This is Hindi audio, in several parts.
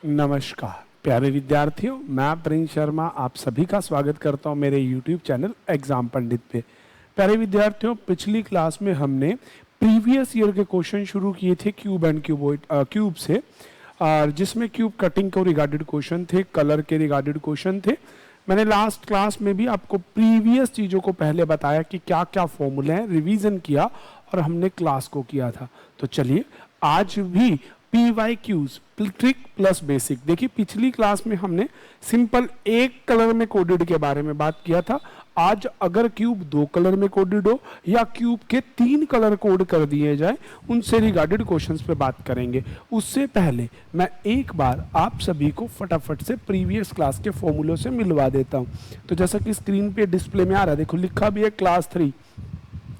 नमस्कार प्यारे विद्यार्थियों, मैं प्रिंस शर्मा आप सभी का स्वागत करता हूं मेरे YouTube चैनल एग्जाम पंडित पे। प्यारे विद्यार्थियों, पिछली क्लास में हमने प्रीवियस ईयर के क्वेश्चन शुरू किए थे क्यूब एंड क्यूब से, और जिसमें क्यूब कटिंग को रिगार्डेड क्वेश्चन थे, कलर के रिगार्डेड क्वेश्चन थे। मैंने लास्ट क्लास में भी आपको प्रीवियस चीज़ों को पहले बताया कि क्या क्या फॉर्मूले हैं, रिवीजन किया और हमने क्लास को किया था। तो चलिए आज भी PYQs ट्रिक प्लस बेसिक। देखिए पिछली क्लास में हमने सिंपल एक कलर में कोडेड के बारे में बात किया था। आज अगर क्यूब 2 कलर में कोडेड हो या क्यूब के 3 कलर कोड कर दिए जाए, उनसे रिगार्डेड क्वेश्चंस पे बात करेंगे। उससे पहले मैं एक बार आप सभी को फटाफट से प्रीवियस क्लास के फॉर्मूलों से मिलवा देता हूँ। तो जैसा कि स्क्रीन पे डिस्प्ले में आ रहा है, देखो लिखा भी है क्लास 3।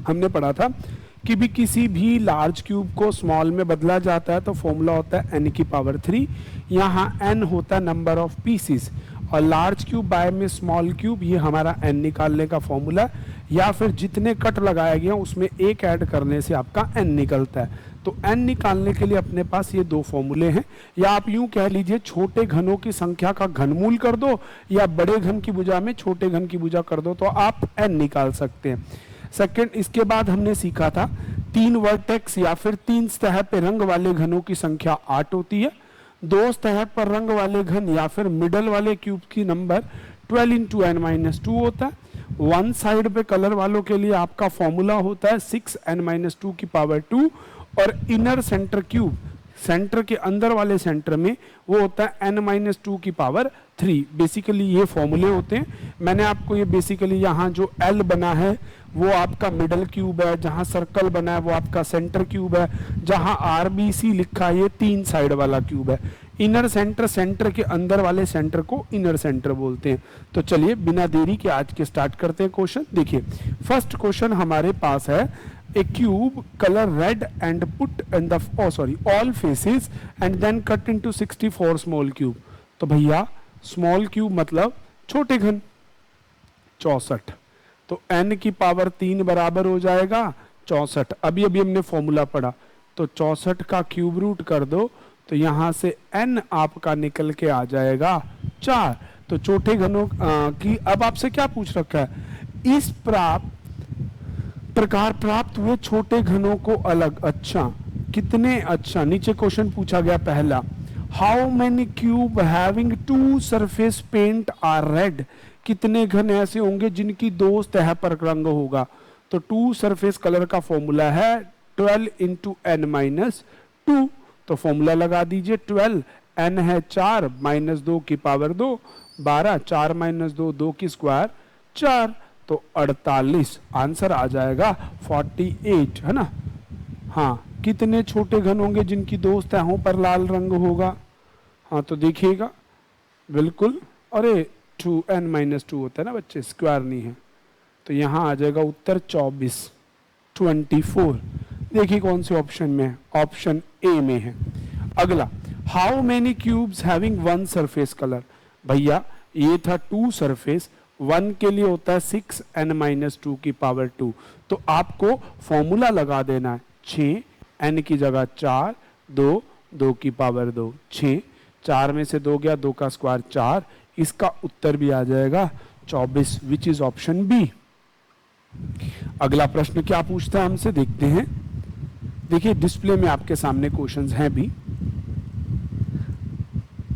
हमने पढ़ा था कि भी किसी भी लार्ज क्यूब को स्मॉल में बदला जाता है तो फॉर्मूला होता है n की पावर 3। यहाँ n होता है नंबर ऑफ पीसीस, और लार्ज क्यूब बाय में स्मॉल क्यूब, ये हमारा n निकालने का फॉर्मूला है। या फिर जितने कट लगाए गए उसमें एक ऐड करने से आपका n निकलता है। तो n निकालने के लिए अपने पास ये दो फॉर्मूले हैं, या आप यूं कह लीजिए छोटे घनों की संख्या का घनमूल कर दो या बड़े घन की भुजा में छोटे घन की भुजा कर दो, तो आप n निकाल सकते हैं। सेकंड, इसके बाद हमने सीखा था 3 वर्टेक्स या फिर 3 सतह पे रंग वाले घनों की संख्या 8 होती है। 2 सतह पर रंग वाले घन या फिर मिडल वाले क्यूब की नंबर 12 इंटू n-2 होता है। 1 साइड पे कलर वालों के लिए आपका फॉर्मूला होता है 6n-2 की पावर 2, और इनर सेंटर क्यूब, सेंटर के अंदर वाले सेंटर में वो होता है n-2 की पावर 3। बेसिकली ये फॉर्मूले होते हैं। मैंने आपको ये बेसिकली यहाँ जो L बना है वो आपका मिडल क्यूब है, जहाँ सर्कल बना है वो आपका सेंटर क्यूब है, जहाँ RBC लिखा है ये 3 साइड वाला क्यूब है। इनर सेंटर, सेंटर के अंदर वाले सेंटर को इनर सेंटर बोलते हैं। तो चलिए बिना देरी के आज के स्टार्ट करते हैं क्वेश्चन। देखिए फर्स्ट क्वेश्चन हमारे पास है, a cube color red and put in the all faces and then cut into 64 small cube। तो भैया स्मॉल क्यूब मतलब छोटे घन 64, तो n की पावर 3 बराबर हो जाएगा 64। अभी हमने फॉर्मूला पढ़ा, तो 64 का क्यूब रूट कर दो तो यहां से n आपका निकल के आ जाएगा 4। तो छोटे घनों की अब आपसे क्या पूछ रखा है, इस प्रकार प्राप्त हुए छोटे घनों को अलग। अच्छा कितने, अच्छा नीचे क्वेश्चन पूछा गया पहला, how many cube having 2 surface paint are red. कितने घन ऐसे होंगे जिनकी 2 सतह पर रंग होगा। तो 2 सरफेस कलर का फॉर्मूला है 12 इंटू n-2। तो फॉर्मूला लगा दीजिए 12, n है 4, -2 की पावर 2 12, 4 - 2 2 की स्क्वायर 4, तो 48। आंसर आ जाएगा 48, है ना। हाँ, कितने छोटे घन होंगे जिनकी 2 सतहों पर लाल रंग होगा। हाँ तो देखिएगा बिल्कुल, अरे 2n-2 होता है ना बच्चे, स्क्वायर नहीं है। तो यहाँ आ जाएगा उत्तर 24। देखिए कौन से ऑप्शन में है, ऑप्शन ए में है। अगला, how many cubes having 1 surface colour. भैया ये था 2 सरफेस, 1 के लिए होता है 6n-2 की पावर 2। तो आपको फॉर्मूला लगा देना है 6, n की जगह 4, 2, 2 की पावर 2, 6, 4 में से 2 गया, 2 का स्क्वायर 4। इसका उत्तर भी आ जाएगा 24, विच इज ऑप्शन बी। अगला प्रश्न क्या पूछता है हमसे, देखते हैं। देखिए डिस्प्ले में आपके सामने क्वेश्चंस हैं भी।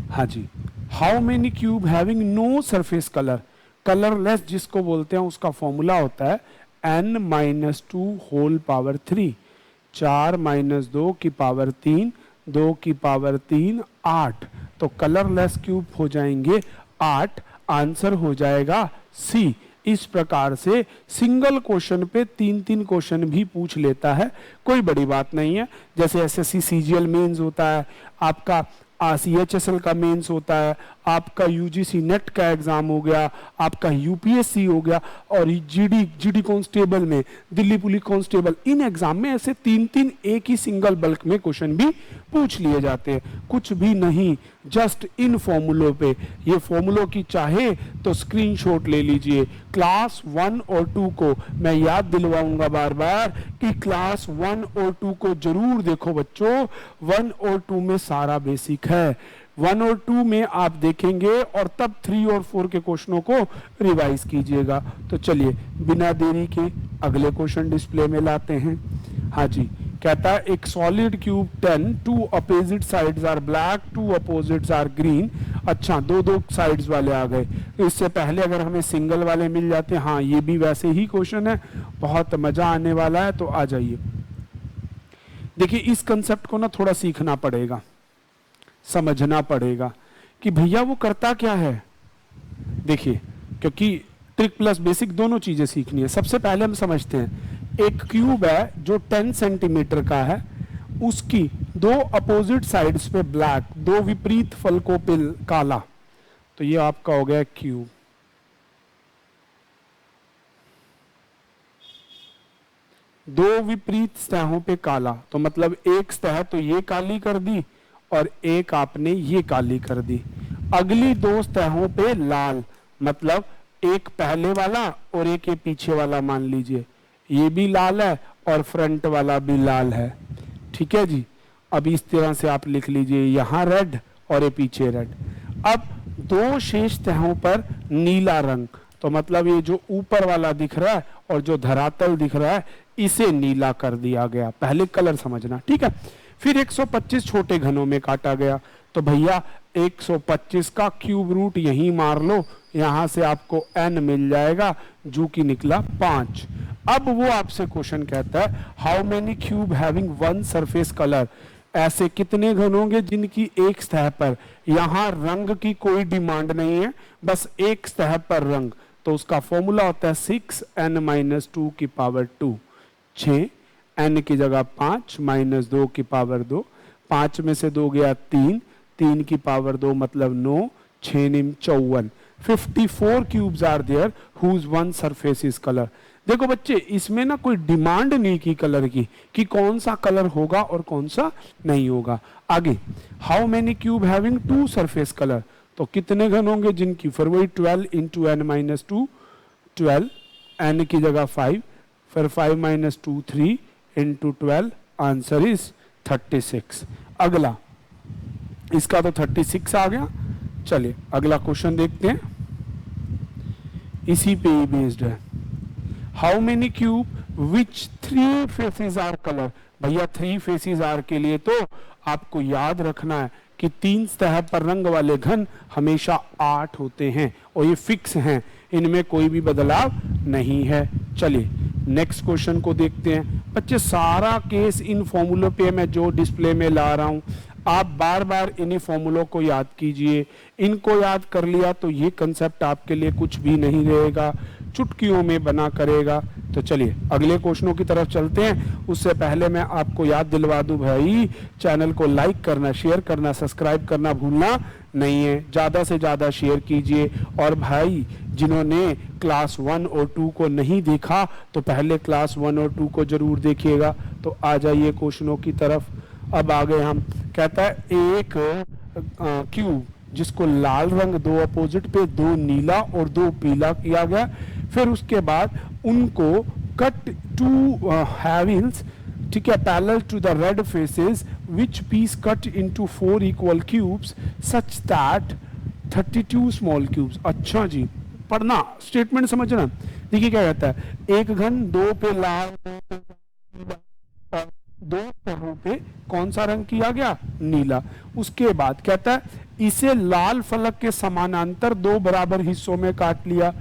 हाँ जी, how many cube having no surface colour. Colourless जिसको बोलते हैं उसका फॉर्मूला होता है n-2 होल पावर 3। 4 - 2 की पावर 3, 2 की पावर 3 8। तो कलरलेस क्यूब हो जाएंगे 8। आंसर हो जाएगा सी। इस प्रकार से सिंगल क्वेश्चन पे 3-3 क्वेश्चन भी पूछ लेता है, कोई बड़ी बात नहीं है। जैसे एसएससी सीजीएल मेंस होता है, आपका CHSL का मेंस होता है, आपका यूजीसी नेट का एग्जाम हो गया, आपका यूपीएससी हो गया, और जीडी कांस्टेबल में, Delhi police constable, in exam में ऐसे 3-3 एक ही सिंगल बल्क में क्वेश्चन भी पूछ लिए जाते हैं। कुछ भी नहीं, जस्ट इन फॉर्मूलों पे। ये फॉर्मूलों की चाहे तो स्क्रीनशॉट ले लीजिए। क्लास 1 और 2 को मैं याद दिलवाऊंगा बार बार कि क्लास 1 और 2 को जरूर देखो बच्चों। 1 और 2 में सारा बेसिक है। 1 और 2 में आप देखेंगे और तब 3 और 4 के क्वेश्चनों को रिवाइज कीजिएगा। तो चलिए बिना देरी के अगले क्वेश्चन डिस्प्ले में लाते हैं। हाँ जी, कहता है एक solid cube 10, 2 opposite sides are black, 2 opposites are green. अच्छा, दो साइड्स वाले आ गए। इससे पहले अगर हमें सिंगल वाले मिल जाते, हाँ ये भी वैसे ही क्वेश्चन है, बहुत मजा आने वाला है। तो आ जाइए, देखिए इस कंसेप्ट को ना थोड़ा सीखना पड़ेगा, समझना पड़ेगा कि भैया वो करता क्या है। देखिए, क्योंकि ट्रिक प्लस बेसिक दोनों चीजें सीखनी है। सबसे पहले हम समझते हैं, एक क्यूब है जो 10 सेंटीमीटर का है, उसकी 2 अपोजिट साइड्स पे ब्लैक, 2 विपरीत फलकों पे काला। तो ये आपका हो गया क्यूब। दो विपरीत सतहों पे काला, तो मतलब एक सतह तो ये काली कर दी और एक आपने ये काली कर दी। अगली 2 सतहों पे लाल, मतलब एक पहले वाला और एक ये पीछे वाला मान लीजिए, ये भी लाल है और फ्रंट वाला भी लाल है। ठीक है जी, अब इस तरह से आप लिख लीजिए, यहां रेड और ये पीछे रेड। अब 2 शेष तहों पर नीला रंग, तो मतलब ये जो ऊपर वाला दिख रहा है और जो धरातल दिख रहा है इसे नीला कर दिया गया। पहले कलर समझना, ठीक है। फिर 125 छोटे घनों में काटा गया। तो भैया 125 का क्यूब रूट यहीं मार लो, यहां से आपको n मिल जाएगा, जो कि निकला 5। अब वो आपसे क्वेश्चन कहता है how many cube having 1 surface colour, ऐसे कितने घन होंगे जिनकी एक सतह पर, यहां रंग की कोई डिमांड नहीं है, बस एक सतह पर रंग। तो उसका फॉर्मूला होता है 6n-2 की पावर 2, 6 n की जगह 5 माइनस 2 की पावर 2, 5 में से 2 गया 3, 3 की पावर 2 मतलब 9, 6 निम 54। 54 cubes are there whose 1 surface is colour. देखो बच्चे, इसमें ना कोई डिमांड नहीं की कलर की कि कौन सा कलर होगा और कौन सा नहीं होगा। आगे, how many cube having 2 surface colour, तो कितने घन होंगे जिनकी, फिर वही 12 इंटू n-2, 12 n की जगह 5, फिर 5 माइनस 2 3 इंटू 12, आंसर इज 36। अगला, इसका तो 36 आ गया। चलिए अगला क्वेश्चन देखते हैं, इसी पे ही बेस्ड है। How many cube which 3 faces are colour, भैया 3 फेसेस आर के लिए तो आपको याद रखना है कि 3 सतह पर रंग वाले घन हमेशा 8 होते हैं और ये फिक्स हैं, इनमें कोई भी बदलाव नहीं है। चलिए नेक्स्ट क्वेश्चन को देखते हैं। बच्चे सारा केस इन फॉर्मूलों पे मैं जो डिस्प्ले में ला रहा हूं, आप बार बार इन्हीं फॉर्मूलों को याद कीजिए। इनको याद कर लिया तो ये कंसेप्ट आपके लिए कुछ भी नहीं रहेगा, चुटकियों में बना करेगा। तो चलिए अगले क्वेश्चनों की तरफ चलते हैं। उससे पहले मैं आपको याद दिलवा दूं भाई, चैनल को लाइक करना, शेयर करना, सब्सक्राइब करना भूलना नहीं है। ज़्यादा से ज़्यादा शेयर कीजिए। और भाई जिन्होंने क्लास 1 और 2 को नहीं देखा तो पहले क्लास 1 और 2 को जरूर देखिएगा। तो आ जाइए क्वेश्चनों की तरफ। अब आ गए हम, कहता है एक क्यूब जिसको लाल रंग 2 अपोजिट पे, 2 नीला और 2 पीला किया गया। फिर उसके बाद उनको कट 2 हैविंग्स, ठीक है, parallel to the red faces, which piece cut into 4 equal cubes such that 32 small cubes. अच्छा जी, पढ़ना, स्टेटमेंट समझना। देखिए क्या कहता है, एक घन 2 पे लाल, 2 सतहों पे कौन सा रंग किया गया, नीला। उसके बाद कहता है इसे लाल फलक के समानांतर 2 बराबर हिस्सों में काट लिया,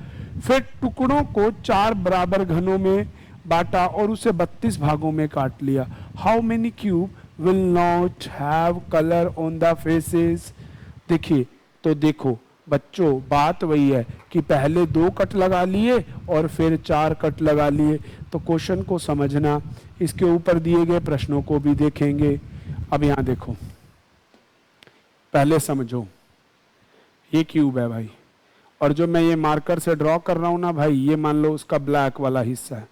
फिर टुकड़ों को 4 बराबर घनों में बांटा और उसे 32 भागों में काट लिया। How many cube will not have colour on the faces. देखिए, तो देखो बच्चों, बात वही है कि पहले 2 कट लगा लिए और फिर 4 कट लगा लिए। तो क्वेश्चन को समझना, इसके ऊपर दिए गए प्रश्नों को भी देखेंगे। अब यहां देखो, पहले समझो, ये क्यूब है भाई, और जो मैं ये मार्कर से ड्रॉ कर रहा हूं ना भाई, ये मान लो उसका ब्लैक वाला हिस्सा है।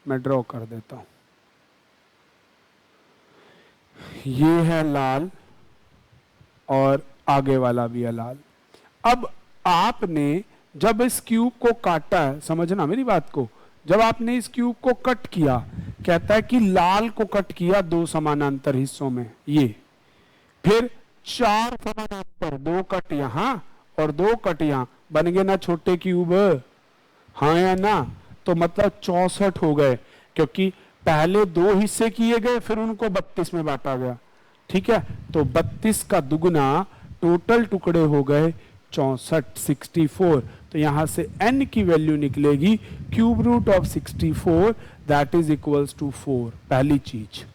मैं ड्रॉ कर देता हूं, ये है लाल और आगे वाला भी है लाल। अब आपने जब इस क्यूब को काटा है, समझना मेरी बात को, जब आपने इस क्यूब को कट किया, कहता है कि लाल को कट किया 2 समानांतर हिस्सों में, ये फिर 4 समानांतर, 2 कट यहां और 2 कट यहां, बन गए ना छोटे क्यूब, हाँ या ना? तो मतलब 64 हो गए, क्योंकि पहले 2 हिस्से किए गए फिर उनको 32 में बांटा गया। ठीक है, तो 32 का दुगना, टोटल टुकड़े हो गए 64, 64। तो यहां से n की वैल्यू निकलेगी cube root of 64, that is equals to 4। पहली चीज।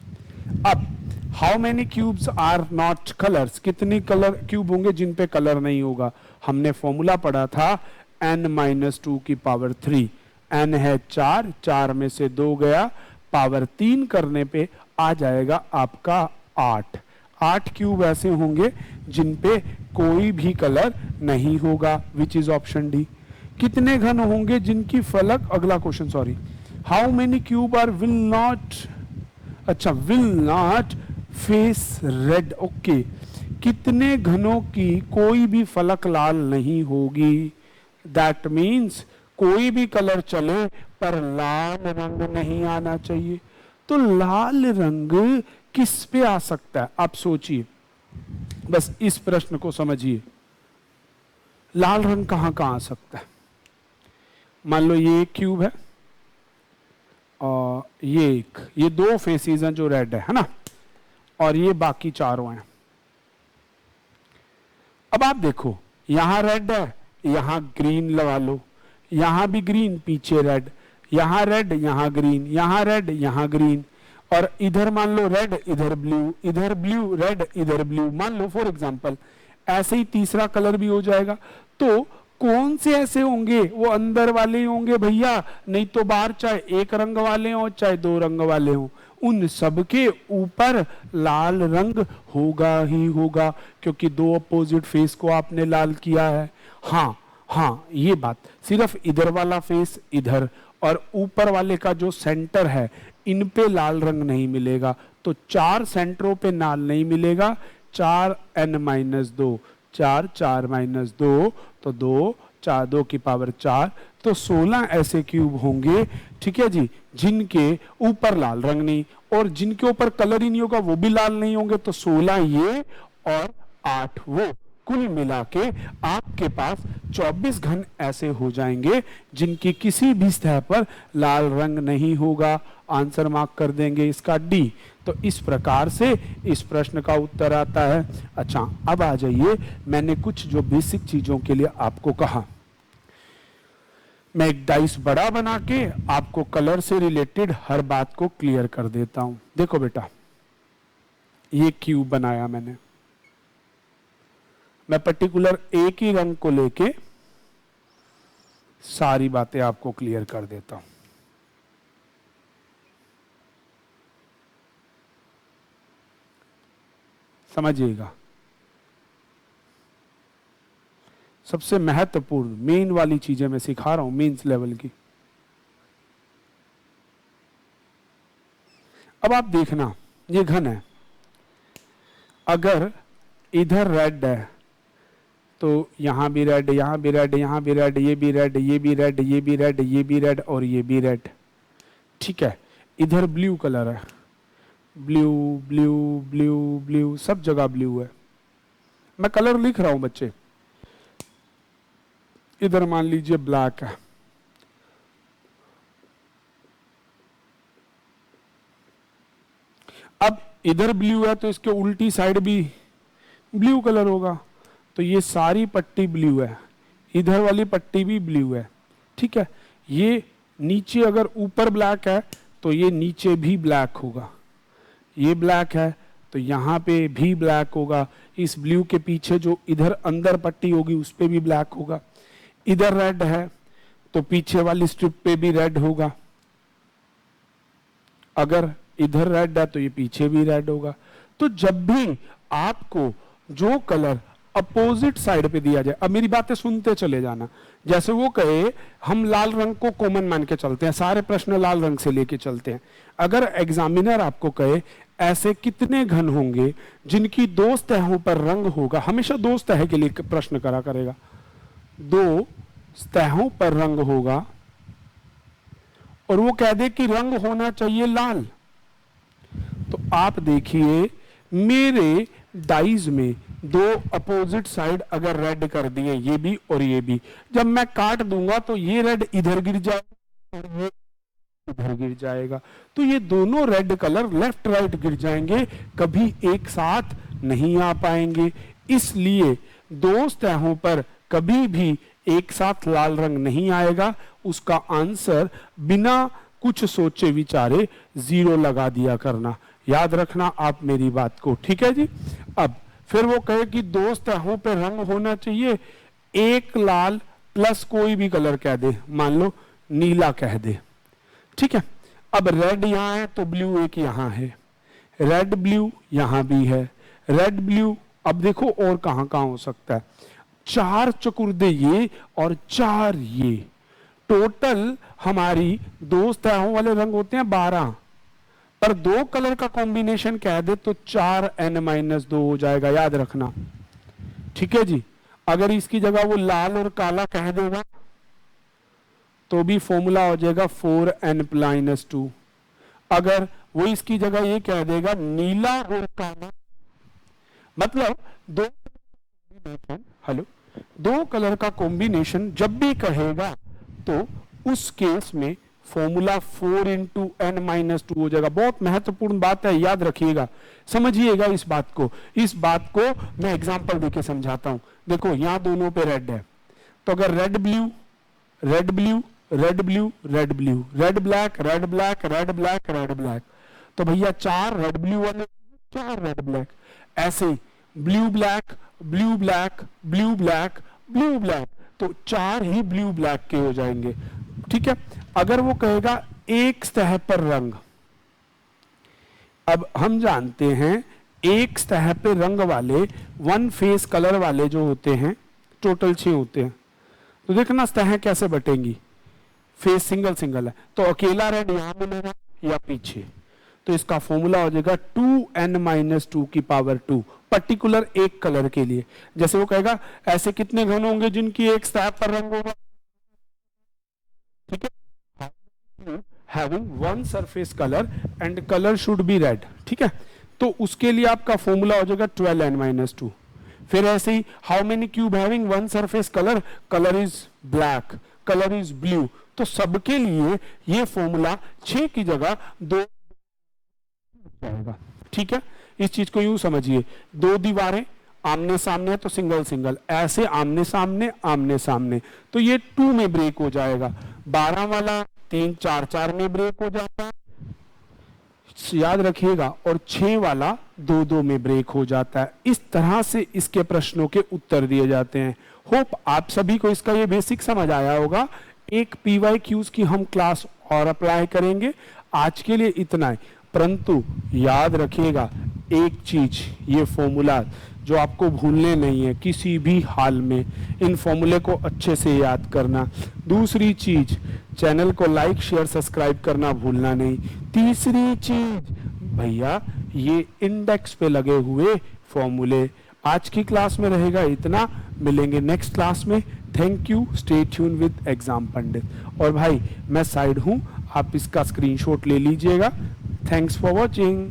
अब how many cubes are not colours, कितने कलर क्यूब होंगे जिन पे कलर नहीं होगा? हमने फॉर्मूला पढ़ा था n-2 की पावर 3। n है 4, 4 में से 2 गया, पावर 3 करने पे आ जाएगा आपका 8। 8 क्यूब ऐसे होंगे जिन पे कोई भी कलर नहीं होगा, विच इज ऑप्शन डी। कितने घन होंगे जिनकी फलक, अगला question, sorry, how many cube are will not, अच्छा, will not face red, okay. कितने घनों की कोई भी फलक लाल नहीं होगी? दैट मीन्स कोई भी कलर चले पर लाल रंग नहीं आना चाहिए। तो लाल रंग किस पे आ सकता है? आप सोचिए, बस इस प्रश्न को समझिए, लाल रंग कहां कहां आ सकता है? मान लो ये एक क्यूब है और ये 2 फेसेस हैं जो रेड है ना, और ये बाकी चारों हैं। अब आप देखो, यहां रेड है, यहां ग्रीन लगा लो, यहां भी ग्रीन, पीछे रेड, यहां रेड, यहां ग्रीन, यहां रेड, यहां ग्रीन, और इधर मान लो रेड, इधर ब्लू, इधर ब्लू, रेड, इधर ब्लू, मान लो फॉर एग्जांपल। ऐसे ही तीसरा कलर भी हो जाएगा। तो कौन से ऐसे होंगे? वो अंदर वाले ही होंगे भैया, नहीं तो बाहर चाहे एक रंग वाले हो चाहे 2 रंग वाले हो, उन सब के ऊपर लाल रंग होगा ही होगा, क्योंकि 2 अपोजिट फेस को आपने लाल किया है। हाँ हाँ, ये बात, सिर्फ इधर वाला फेस इधर और ऊपर वाले का जो सेंटर है, इन पे लाल रंग नहीं मिलेगा। तो 4 सेंटरों पे लाल नहीं मिलेगा। 4n-2, 4, 4-2, तो 2, 4, 2 की पावर 4, तो 16 ऐसे क्यूब होंगे, ठीक है जी, जिनके ऊपर लाल रंग नहीं, और जिनके ऊपर कलर ही नहीं होगा वो भी लाल नहीं होंगे। तो 16 ये और 8 वो, कुल मिला के आपके पास 24 घन ऐसे हो जाएंगे जिनकी किसी भी सतह पर लाल रंग नहीं होगा। आंसर मार्क कर देंगे इसका डी। तो इस प्रकार से इस प्रश्न का उत्तर आता है। अच्छा, अब आ जाइए, मैंने कुछ जो बेसिक चीजों के लिए आपको कहा, मैं एक डाइस बड़ा बना के आपको कलर से रिलेटेड हर बात को क्लियर कर देता हूं। देखो बेटा, ये क्यूब बनाया मैंने, मैं पर्टिकुलर एक ही रंग को लेके सारी बातें आपको क्लियर कर देता हूं। समझिएगा, सबसे महत्वपूर्ण मेन वाली चीजें मैं सिखा रहा हूं, मेंस लेवल की। अब आप देखना, ये घन है, अगर इधर रेड है तो यहां भी रेड, यहां भी रेड, यहां भी रेड, ये भी रेड, ये भी रेड, ये भी रेड, ये भी रेड और ये भी रेड, ठीक है। इधर ब्लू कलर है, ब्लू ब्लू ब्लू ब्लू, सब जगह ब्लू है। मैं कलर लिख रहा हूं बच्चे। इधर मान लीजिए ब्लैक है, अब इधर ब्लू है तो इसके उल्टी साइड भी ब्लू कलर होगा। तो ये सारी पट्टी ब्लू है, इधर वाली पट्टी भी ब्लू है, ठीक है। ये नीचे अगर ऊपर ब्लैक है तो ये नीचे भी ब्लैक होगा, ये ब्लैक है तो यहाँ पे भी ब्लैक होगा, इस ब्लू के पीछे जो इधर अंदर पट्टी होगी उस पे भी ब्लैक होगा। इधर रेड है तो पीछे वाली स्ट्रिप पे भी रेड होगा, अगर इधर रेड है तो ये पीछे भी रेड होगा। तो जब भी आपको जो कलर अपोजिट साइड पे दिया जाए, अब मेरी बातें सुनते चले जाना, जैसे वो कहे हम लाल रंग को कॉमन मान के चलते हैं, सारे प्रश्न लाल रंग से लेके चलते हैं। अगर एग्जामिनर आपको कहे ऐसे कितने घन होंगे जिनकी 2 सतहों पर रंग होगा, हमेशा 2 सतह के लिए प्रश्न करा करेगा, 2 सतहों पर रंग होगा, और वो कह दे कि रंग होना चाहिए लाल, तो आप देखिए मेरे डाइज में दो अपोजिट साइड अगर रेड कर दिए, ये भी और ये भी, जब मैं काट दूंगा तो ये रेड इधर गिर जाएगा और ये इधर गिर जाएगा, तो ये दोनों रेड कलर लेफ्ट राइट गिर जाएंगे, कभी एक साथ नहीं आ पाएंगे। इसलिए दो सतहों पर कभी भी एक साथ लाल रंग नहीं आएगा। उसका आंसर बिना कुछ सोचे विचारे 0 लगा दिया करना। याद रखना आप मेरी बात को, ठीक है जी। अब फिर वो कहे कि दो सतहों पे रंग होना चाहिए, एक लाल प्लस कोई भी कलर कह दे, मान लो नीला कह दे, ठीक है। अब रेड यहां है तो ब्लू एक यहां है, रेड ब्लू यहां भी है, रेड ब्लू, अब देखो और कहां कहां हो सकता है, 4 चकुर्दे ये और 4 ये, टोटल हमारी दो सतहों वाले रंग होते हैं 12, पर दो कलर का कॉम्बिनेशन कह दे तो 4n-2 हो जाएगा, याद रखना, ठीक है जी। अगर इसकी जगह वो लाल और काला कह देगा तो भी फॉर्मूला हो जाएगा 4n-2। अगर वो इसकी जगह ये कह देगा नीला और काला, मतलब दो कलर का कॉम्बिनेशन जब भी कहेगा तो उस केस में फॉर्मूला 4n-2 हो जाएगा। बहुत महत्वपूर्ण बात है, याद रखिएगा, समझिएगा इस बात को। इस बात को मैं एग्जांपल देके समझाता हूं। देखो यहां दोनों पे रेड है, तो अगर red blue red blue red blue red blue, red black red black red black red black, तो भैया 4 रेड ब्लू वाले 4 रेड ब्लैक, ऐसे ही blue black blue black blue black blue black, तो 4 ही ब्लू ब्लैक के हो जाएंगे, ठीक है। अगर वो कहेगा एक सतह पर रंग, अब हम जानते हैं एक सतह पे रंग वाले वन फेस कलर वाले जो होते हैं टोटल 6 होते हैं, तो देखना सतह कैसे बटेंगी, फेस सिंगल सिंगल है, तो अकेला रेड यहां मिलेगा या पीछे, तो इसका फॉर्मूला हो जाएगा 2n-2 पर्टिकुलर एक कलर के लिए। जैसे वो कहेगा ऐसे कितने घन होंगे जिनकी एक सतह पर रंग होगा, ठीक है, having one surface color and color should be red, ठीक है, तो उसके लिए आपका फॉर्मूला हो जाएगा 12n-2। फिर ऐसे ही how many cube having one surface colour, colour is black, colour is blue, तो सबके लिए ये फॉर्मूला 6 की जगह 2 जाएगा, ठीक है। इस चीज को यूं समझिए, दो दीवारें आमने सामने है तो सिंगल सिंगल, ऐसे आमने सामने, तो ये 2 में ब्रेक हो जाएगा, 12 वाला 3 4 4 में ब्रेक हो जाता है, याद रखिएगा, और 6 वाला 2 2 में ब्रेक हो जाता है। इस तरह से इसके प्रश्नों के उत्तर दिए जाते हैं। होप आप सभी को इसका ये बेसिक समझ आया होगा। एक PYQs की हम क्लास और अप्लाई करेंगे, आज के लिए इतना है, परंतु याद रखिएगा एक चीज, ये फॉर्मूला जो आपको भूलने नहीं है किसी भी हाल में, इन फॉर्मूले को अच्छे से याद करना। दूसरी चीज, चैनल को लाइक शेयर सब्सक्राइब करना भूलना नहीं। तीसरी चीज भैया, ये इंडेक्स पे लगे हुए फॉर्मूले। आज की क्लास में रहेगा इतना, मिलेंगे नेक्स्ट क्लास में। Thank you, stay tune with exam Pandit. और भाई मैं साइड हूं, आप इसका स्क्रीनशॉट ले लीजिएगा। Thanks for watching.